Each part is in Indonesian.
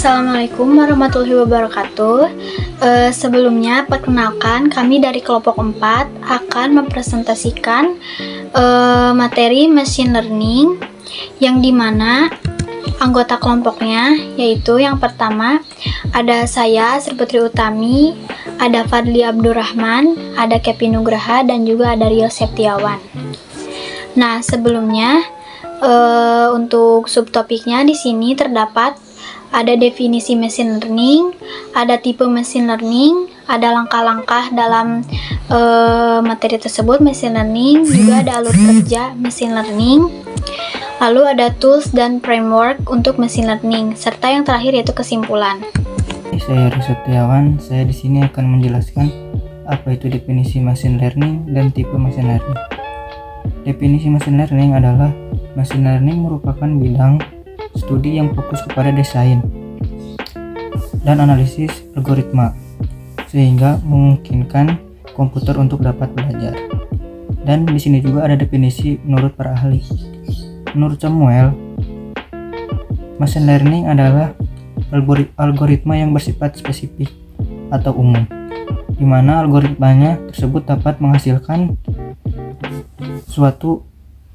Assalamualaikum warahmatullahi wabarakatuh. Sebelumnya, perkenalkan kami dari kelompok 4 akan mempresentasikan materi machine learning yang dimana anggota kelompoknya yaitu yang pertama ada saya Sri Putri Utami, ada Fadli Abdurrahman, ada Kevin Nugraha, dan juga ada Rio Septiawan. Nah, sebelumnya untuk subtopiknya di sini terdapat ada definisi machine learning, ada tipe machine learning, ada langkah-langkah dalam materi tersebut machine learning, juga ada alur kerja machine learning, lalu ada tools dan framework untuk machine learning, serta yang terakhir yaitu kesimpulan. Saya Rio Septiawan, saya di sini akan menjelaskan apa itu definisi machine learning dan tipe machine learning. Definisi machine learning adalah machine learning merupakan bidang studi yang fokus kepada desain dan analisis algoritma sehingga memungkinkan komputer untuk dapat belajar. Dan di sini juga ada definisi menurut para ahli. Menurut Samuel, machine learning adalah algoritma yang bersifat spesifik atau umum, di mana algoritmanya tersebut dapat menghasilkan sesuatu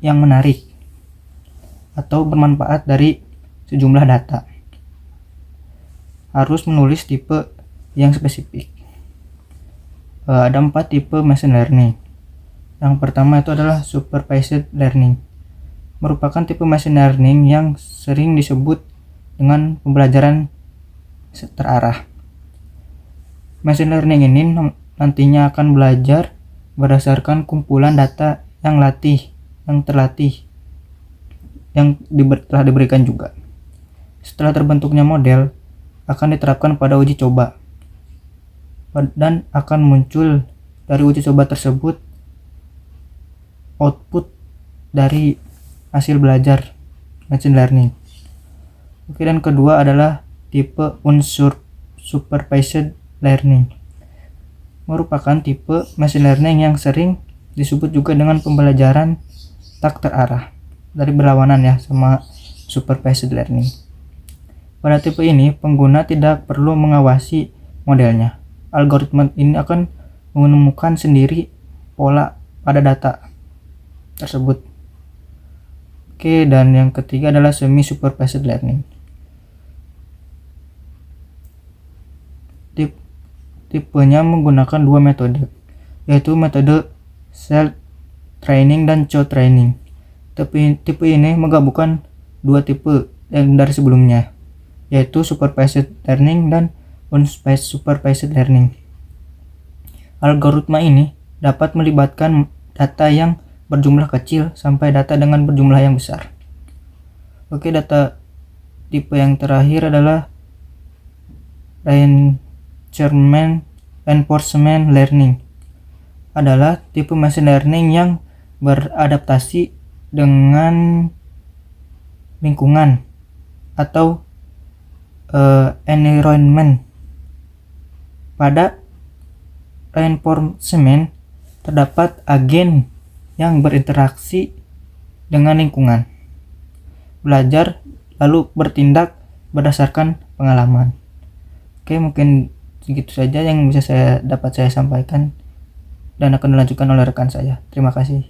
yang menarik atau bermanfaat dari sejumlah data. Harus menulis tipe yang spesifik. Ada 4 tipe machine learning. Yang pertama itu adalah supervised learning. Merupakan tipe machine learning yang sering disebut dengan pembelajaran terarah. Machine learning ini nantinya akan belajar berdasarkan kumpulan data yang terlatih yang telah diberikan juga. Setelah terbentuknya model, akan diterapkan pada uji coba dan akan muncul dari uji coba tersebut output dari hasil belajar machine learning. Oke, dan kedua adalah tipe unsupervised learning. Merupakan tipe machine learning yang sering disebut juga dengan pembelajaran tak terarah, dari berlawanan ya sama supervised learning. Pada tipe ini, pengguna tidak perlu mengawasi modelnya. Algoritma ini akan menemukan sendiri pola pada data tersebut. Oke, dan yang ketiga adalah semi supervised learning. Tipenya menggunakan 2 metode, yaitu metode self training dan chow training. Tipe ini menggabungkan 2 tipe yang dari sebelumnya, yaitu supervised learning dan unsupervised learning. Algoritma ini dapat melibatkan data yang berjumlah kecil sampai data dengan berjumlah yang besar. Oke, data tipe yang terakhir adalah reinforcement learning. Adalah tipe machine learning yang beradaptasi dengan lingkungan atau environment. Pada reinforcement terdapat agen yang berinteraksi dengan lingkungan, belajar lalu bertindak berdasarkan pengalaman. Oke, mungkin segitu saja yang bisa saya sampaikan dan akan dilanjutkan oleh rekan saya. Terima kasih.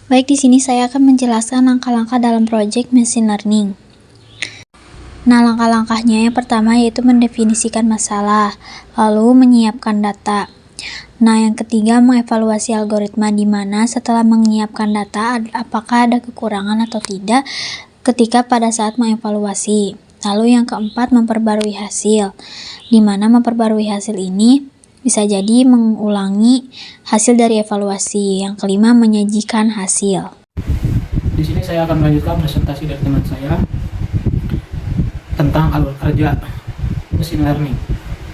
Baik, di sini saya akan menjelaskan langkah-langkah dalam proyek machine learning. Nah, langkah-langkahnya yang pertama yaitu mendefinisikan masalah, lalu menyiapkan data. Nah, yang ketiga mengevaluasi algoritma, di mana setelah menyiapkan data apakah ada kekurangan atau tidak ketika pada saat mengevaluasi. Lalu yang keempat memperbarui hasil, di mana memperbarui hasil ini bisa jadi mengulangi hasil dari evaluasi. Yang kelima menyajikan hasil. Di sini saya akan melanjutkan presentasi dari teman saya tentang alur kerja machine learning.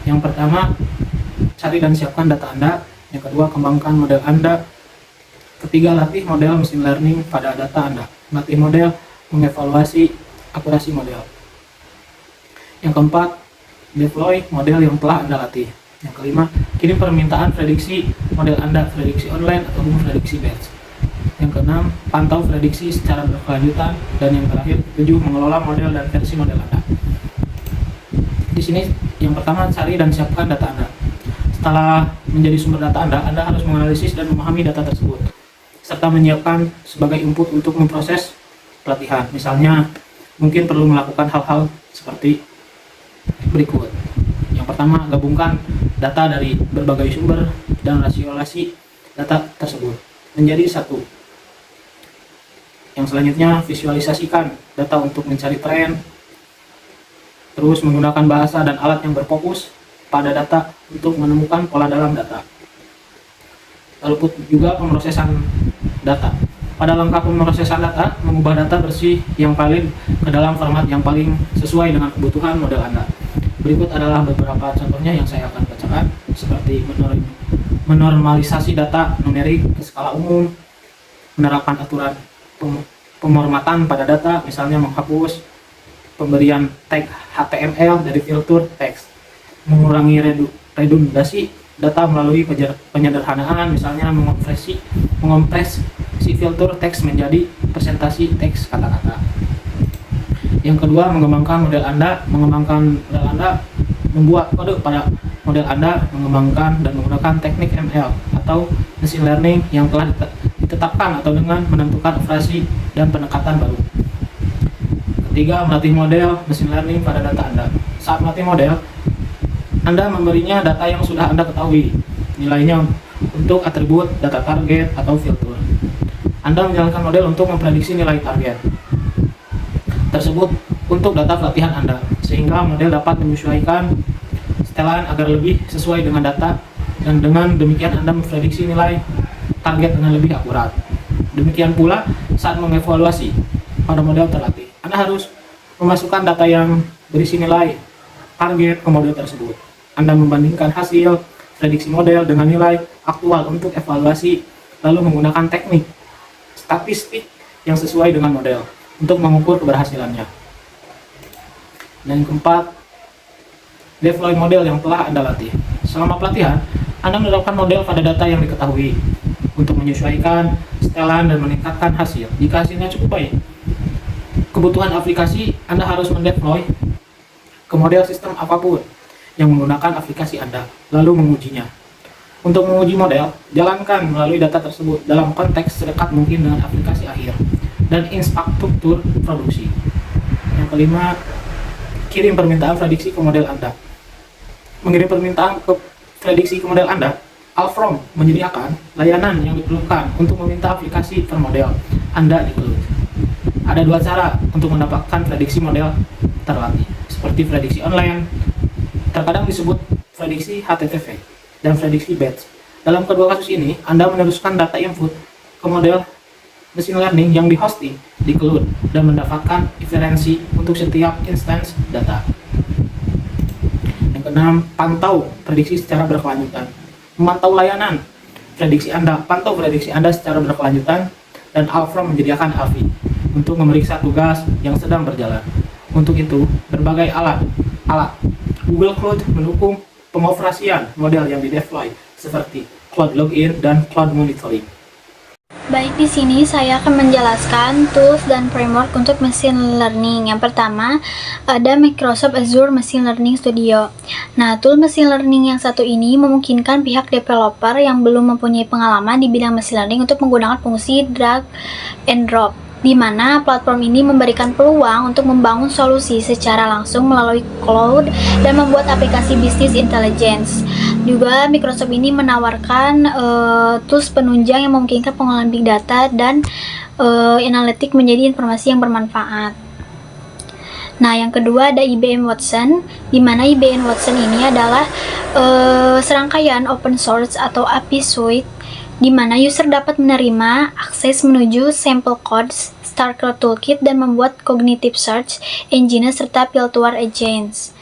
Yang pertama, cari dan siapkan data Anda. Yang kedua, kembangkan model Anda. Ketiga, latih model machine learning pada data Anda. Latih model mengevaluasi akurasi model. Yang keempat, deploy model yang telah Anda latih. Yang kelima, kirim permintaan prediksi model Anda, prediksi online ataupun prediksi batch. Yang keenam, pantau prediksi secara berkelanjutan. Dan yang terakhir, 7, mengelola model dan versi model Anda. Di sini yang pertama, cari dan siapkan data Anda. Setelah menjadi sumber data Anda harus menganalisis dan memahami data tersebut, serta menyiapkan sebagai input untuk memproses pelatihan. Misalnya, mungkin perlu melakukan hal-hal seperti berikut. Yang pertama, gabungkan data dari berbagai sumber dan rasionalisasi data tersebut menjadi satu. Yang selanjutnya, visualisasikan data untuk mencari tren. Terus menggunakan bahasa dan alat yang berfokus pada data untuk menemukan pola dalam data. Lalu juga pemrosesan data. Pada langkah pemrosesan data, mengubah data bersih yang valid ke dalam format yang paling sesuai dengan kebutuhan model Anda. Berikut adalah beberapa contohnya yang saya akan bacakan, seperti menormalisasi data numerik ke skala umum, menerapkan aturan pemormatan pada data, misalnya menghapus pemberian tag HTML dari filter teks, mengurangi redundasi data melalui penyederhanaan, misalnya mengompresi filter teks menjadi presentasi teks kata-kata. Yang kedua, mengembangkan model Anda. Membuat kode pada model Anda, mengembangkan dan menggunakan teknik ML atau machine learning yang telah ditetapkan atau dengan menentukan operasi dan pendekatan baru. Ketiga, melatih model machine learning pada data Anda. Saat melatih model, Anda memberinya data yang sudah Anda ketahui nilainya untuk atribut, data target, atau filter. Anda menjalankan model untuk memprediksi nilai target tersebut untuk data pelatihan Anda, sehingga model dapat menyesuaikan setelan agar lebih sesuai dengan data, dan dengan demikian Anda memprediksi nilai target dengan lebih akurat. Demikian pula saat mengevaluasi pada model terlatih, Anda harus memasukkan data yang berisi nilai target ke model tersebut. Anda membandingkan hasil prediksi model dengan nilai aktual untuk evaluasi, lalu menggunakan teknik statistik yang sesuai dengan model untuk mengukur keberhasilannya. Dan yang keempat, deploy model yang telah Anda latih. Selama pelatihan, Anda menerapkan model pada data yang diketahui untuk menyesuaikan setelan dan meningkatkan hasil. Jika hasilnya cukup baik, kebutuhan aplikasi, Anda harus mendeploy ke model sistem apapun yang menggunakan aplikasi Anda, lalu mengujinya. Untuk menguji model, jalankan melalui data tersebut dalam konteks sedekat mungkin dengan aplikasi akhir dan infrastruktur produksi. Yang kelima, kirim permintaan prediksi ke model Anda. Mengirim permintaan ke prediksi ke model Anda, Alfrom menyediakan layanan yang diperlukan untuk meminta aplikasi per model Anda di cloud. Ada dua cara untuk mendapatkan prediksi model terlatih, seperti prediksi online, terkadang disebut prediksi HTTP, dan prediksi batch. Dalam kedua kasus ini, Anda meneruskan data input ke model machine learning yang di-hosting di cloud dan mendapatkan inferensi untuk setiap instance data. Yang keenam, pantau prediksi secara berkelanjutan. Memantau layanan prediksi Anda, pantau prediksi Anda secara berkelanjutan, dan Alfrom menyediakan API untuk memeriksa tugas yang sedang berjalan. Untuk itu, berbagai alat Google Cloud mendukung pengoperasian model yang di-deploy seperti Cloud Login dan Cloud Monitoring. Baik, di sini saya akan menjelaskan tools dan framework untuk machine learning. Yang pertama, ada Microsoft Azure Machine Learning Studio. Nah, tool machine learning yang satu ini memungkinkan pihak developer yang belum mempunyai pengalaman di bidang machine learning untuk menggunakan fungsi drag and drop, di mana platform ini memberikan peluang untuk membangun solusi secara langsung melalui cloud dan membuat aplikasi bisnis intelligence. Juga Microsoft ini menawarkan tools penunjang yang memungkinkan pengolahan big data dan analitik menjadi informasi yang bermanfaat. Nah, yang kedua ada IBM Watson, di mana IBM Watson ini adalah serangkaian open source atau API suite di mana user dapat menerima akses menuju sample codes, start code toolkit, dan membuat cognitive search engine serta filter agents.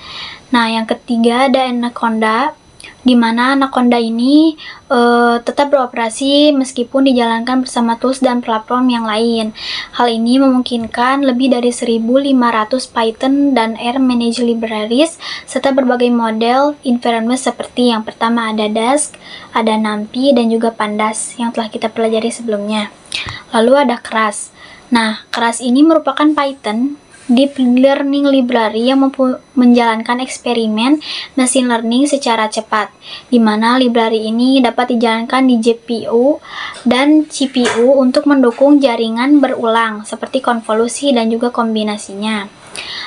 Nah, yang ketiga ada Anaconda, di mana Anaconda ini tetap beroperasi meskipun dijalankan bersama tools dan platform yang lain. Hal ini memungkinkan lebih dari 1.500 Python dan R managed libraries serta berbagai model environment seperti yang pertama ada Dask, ada NumPy, dan juga Pandas yang telah kita pelajari sebelumnya. Lalu ada Keras. Nah, Keras ini merupakan Python Deep Learning Library yang menjalankan eksperimen machine learning secara cepat, di mana library ini dapat dijalankan di GPU dan CPU untuk mendukung jaringan berulang seperti konvolusi dan juga kombinasinya.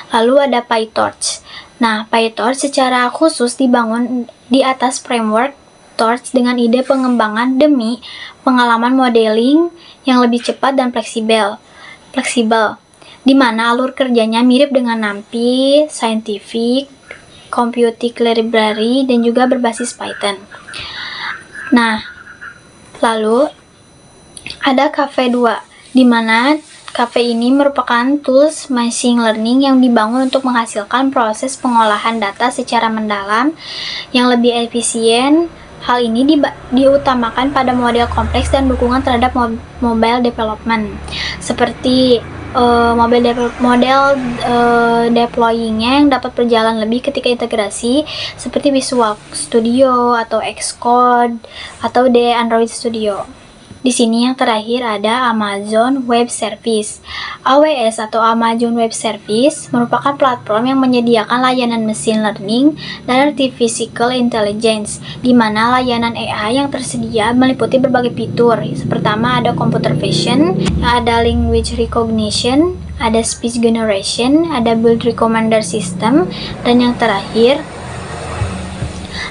Lalu ada PyTorch. Nah, PyTorch secara khusus dibangun di atas framework Torch dengan ide pengembangan demi pengalaman modeling yang lebih cepat dan fleksibel, di mana alur kerjanya mirip dengan NumPy, Scientific, Computing Library, dan juga berbasis Python. Nah, lalu ada Caffe2, di mana Caffe ini merupakan tools machine learning yang dibangun untuk menghasilkan proses pengolahan data secara mendalam yang lebih efisien. Hal ini diutamakan pada model kompleks dan dukungan terhadap mobile development, seperti model deployingnya yang dapat berjalan lebih ketika integrasi seperti Visual Studio atau Xcode atau di Android Studio. Di sini yang terakhir ada Amazon Web Service. AWS atau Amazon Web Service merupakan platform yang menyediakan layanan machine learning dan artificial intelligence, di mana layanan AI yang tersedia meliputi berbagai fitur. Pertama ada computer vision, ada language recognition, ada speech generation, ada build recommender system, dan yang terakhir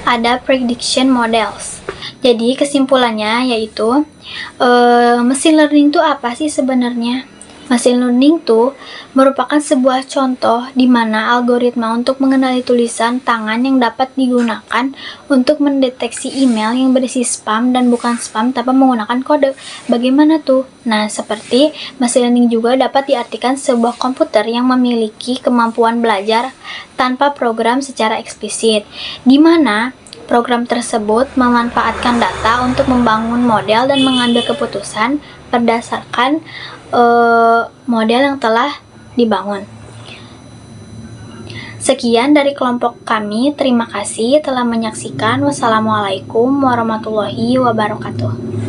ada prediction models. Jadi kesimpulannya yaitu machine learning itu apa sih sebenarnya? Machine learning itu merupakan sebuah contoh di mana algoritma untuk mengenali tulisan tangan yang dapat digunakan untuk mendeteksi email yang berisi spam dan bukan spam tanpa menggunakan kode. Bagaimana tuh? Nah, seperti machine learning juga dapat diartikan sebuah komputer yang memiliki kemampuan belajar tanpa program secara eksplisit, di mana program tersebut memanfaatkan data untuk membangun model dan mengambil keputusan berdasarkan model yang telah dibangun. Sekian dari kelompok kami. Terima kasih telah menyaksikan. Wassalamualaikum warahmatullahi wabarakatuh.